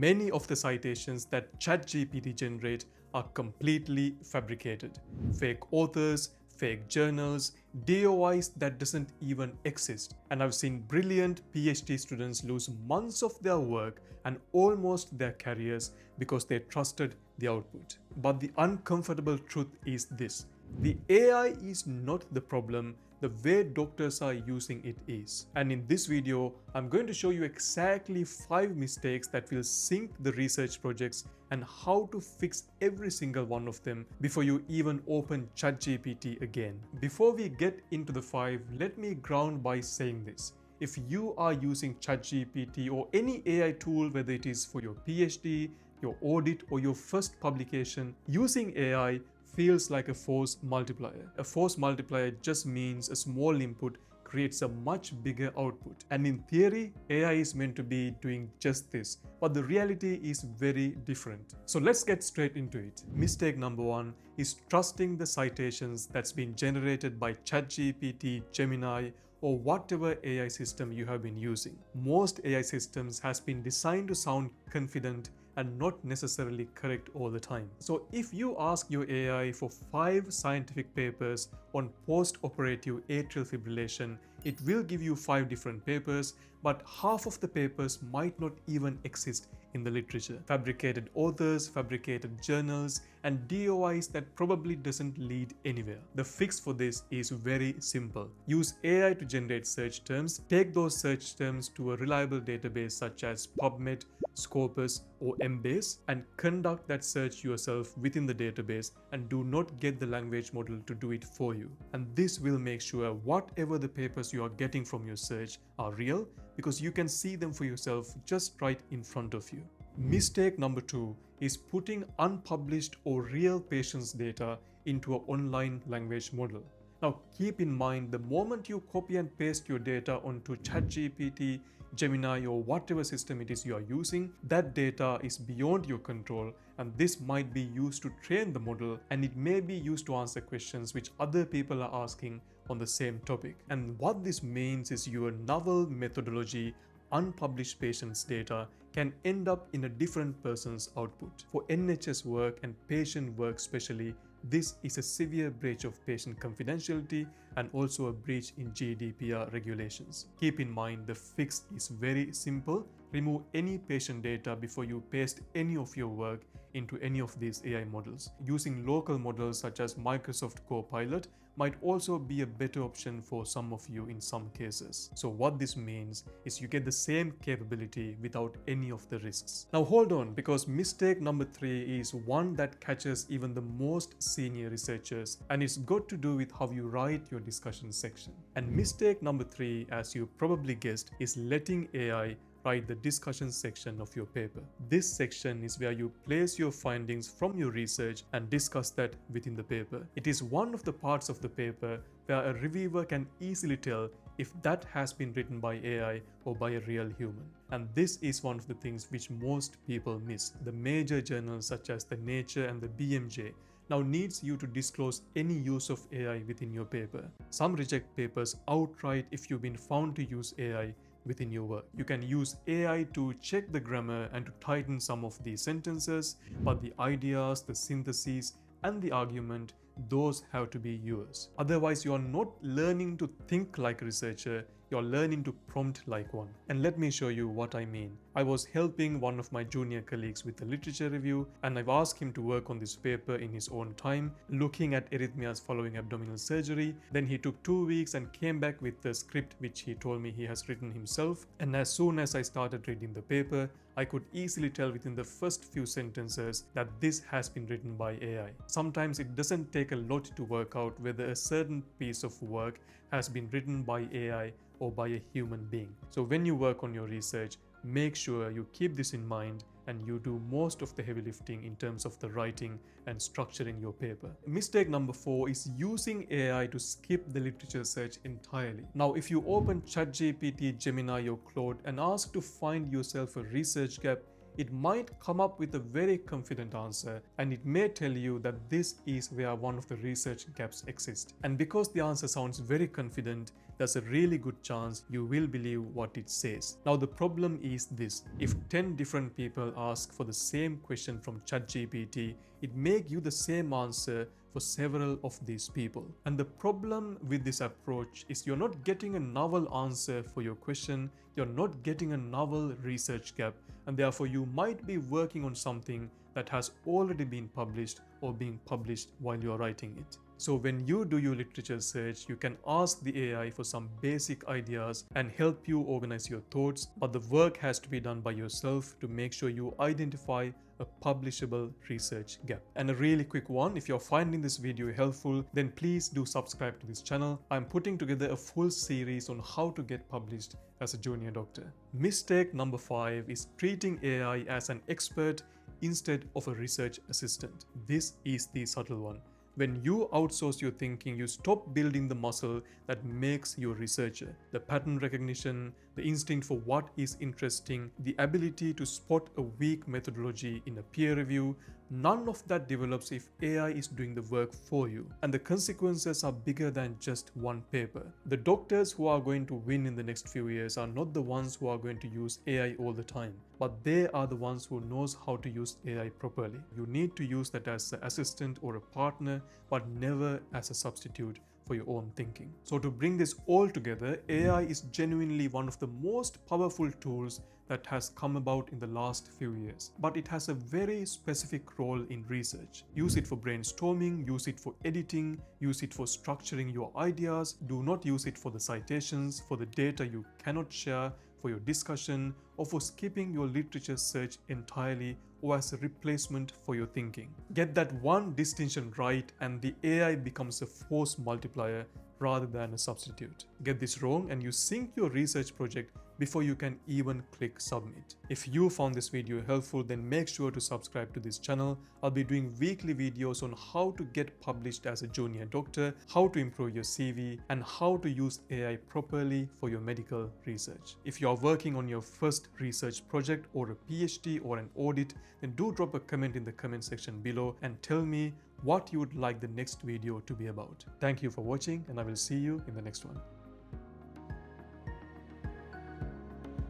many of the citations that ChatGPT generate are completely fabricated. Fake authors, fake journals, DOIs that doesn't even exist. And I've seen brilliant PhD students lose months of their work and almost their careers because they trusted the output. But the uncomfortable truth is this: the AI is not the problem, the way doctors are using it is. And in this video, I'm going to show you exactly 5 mistakes that will sink the research projects and how to fix every single one of them before you even open ChatGPT again. Before we get into the 5, let me ground by saying this. If you are using ChatGPT or any AI tool, whether it is for your PhD, your audit, or your first publication, using AI feels like a force multiplier. A force multiplier just means a small input creates a much bigger output. And in theory, AI is meant to be doing just this, but the reality is very different. So let's get straight into it. Mistake number 1 is trusting the citations that's been generated by ChatGPT, Gemini, or whatever AI system you have been using. Most AI systems has been designed to sound confident and not necessarily correct all the time. So if you ask your AI for 5 scientific papers on post-operative atrial fibrillation, it will give you 5 different papers, but half of the papers might not even exist in the literature. Fabricated authors, fabricated journals, and DOIs that probably doesn't lead anywhere. The fix for this is very simple. Use AI to generate search terms. Take those search terms to a reliable database such as PubMed, Scopus, or Embase, and conduct that search yourself within the database, and do not get the language model to do it for you. And this will make sure whatever the papers you are getting from your search are real, because you can see them for yourself just right in front of you. Mistake number 2 is putting unpublished or real patients' data into an online language model. Now keep in mind, the moment you copy and paste your data onto ChatGPT, Gemini, or whatever system it is you are using, that data is beyond your control, and this might be used to train the model, and it may be used to answer questions which other people are asking on the same topic. And what this means is your novel methodology, unpublished patients' data, can end up in a different person's output. For NHS work and patient work especially, this is a severe breach of patient confidentiality and also a breach in GDPR regulations. Keep in mind, the fix is very simple. Remove any patient data before you paste any of your work into any of these AI models. Using local models such as Microsoft Copilot might also be a better option for some of you in some cases. So what this means is you get the same capability without any of the risks. Now hold on, because mistake number 3 is one that catches even the most senior researchers, and it's got to do with how you write your discussion section. And mistake number 3, as you probably guessed, is letting AI write the discussion section of your paper. This section is where you place your findings from your research and discuss that within the paper. It is one of the parts of the paper where a reviewer can easily tell if that has been written by AI or by a real human. And this is one of the things which most people miss. The major journals such as the Nature and the BMJ now needs you to disclose any use of AI within your paper. Some reject papers outright if you've been found to use AI within your work. You can use AI to check the grammar and to tighten some of these sentences, but the ideas, the syntheses, and the argument, those have to be yours. Otherwise, you are not learning to think like a researcher, you're learning to prompt like one. And let me show you what I mean. I was helping one of my junior colleagues with a literature review, and I've asked him to work on this paper in his own time, looking at arrhythmias following abdominal surgery. Then he took 2 weeks and came back with the script which he told me he has written himself. And as soon as I started reading the paper, I could easily tell within the first few sentences that this has been written by AI. Sometimes it doesn't take a lot to work out whether a certain piece of work has been written by AI or by a human being. So when you work on your research, make sure you keep this in mind and you do most of the heavy lifting in terms of the writing and structuring your paper. Mistake number 4 is using AI to skip the literature search entirely. Now, if you open ChatGPT, Gemini, or Claude and ask to find yourself a research gap, it might come up with a very confident answer, and it may tell you that this is where one of the research gaps exist. And because the answer sounds very confident, there's a really good chance you will believe what it says. Now the problem is this: if 10 different people ask for the same question from ChatGPT, it may give the same answer for several of these people. And the problem with this approach is you're not getting a novel answer for your question, you're not getting a novel research gap, and therefore you might be working on something that has already been published or being published while you're writing it. So when you do your literature search, you can ask the AI for some basic ideas and help you organize your thoughts, but the work has to be done by yourself to make sure you identify a publishable research gap. And a really quick one, if you're finding this video helpful, then please do subscribe to this channel. I'm putting together a full series on how to get published as a junior doctor. Mistake number 5 is treating AI as an expert instead of a research assistant. This is the subtle one. When you outsource your thinking, you stop building the muscle that makes you a researcher. The pattern recognition, the instinct for what is interesting, the ability to spot a weak methodology in a peer review, none of that develops if AI is doing the work for you. And the consequences are bigger than just one paper. The doctors who are going to win in the next few years are not the ones who are going to use AI all the time, but they are the ones who knows how to use AI properly. You need to use that as an assistant or a partner, but never as a substitute for your own thinking. So to bring this all together, AI is genuinely one of the most powerful tools that has come about in the last few years. But it has a very specific role in research. Use it for brainstorming, use it for editing, use it for structuring your ideas. Do not use it for the citations, for the data you cannot share, for your discussion, or for skipping your literature search entirely, or as a replacement for your thinking. Get that one distinction right and the AI becomes a force multiplier rather than a substitute. Get this wrong and you sink your research project before you can even click submit. If you found this video helpful, then make sure to subscribe to this channel. I'll be doing weekly videos on how to get published as a junior doctor, how to improve your CV, and how to use AI properly for your medical research. If you are working on your first research project or a PhD or an audit, then do drop a comment in the comment section below and tell me what you would like the next video to be about. Thank you for watching, and I will see you in the next one.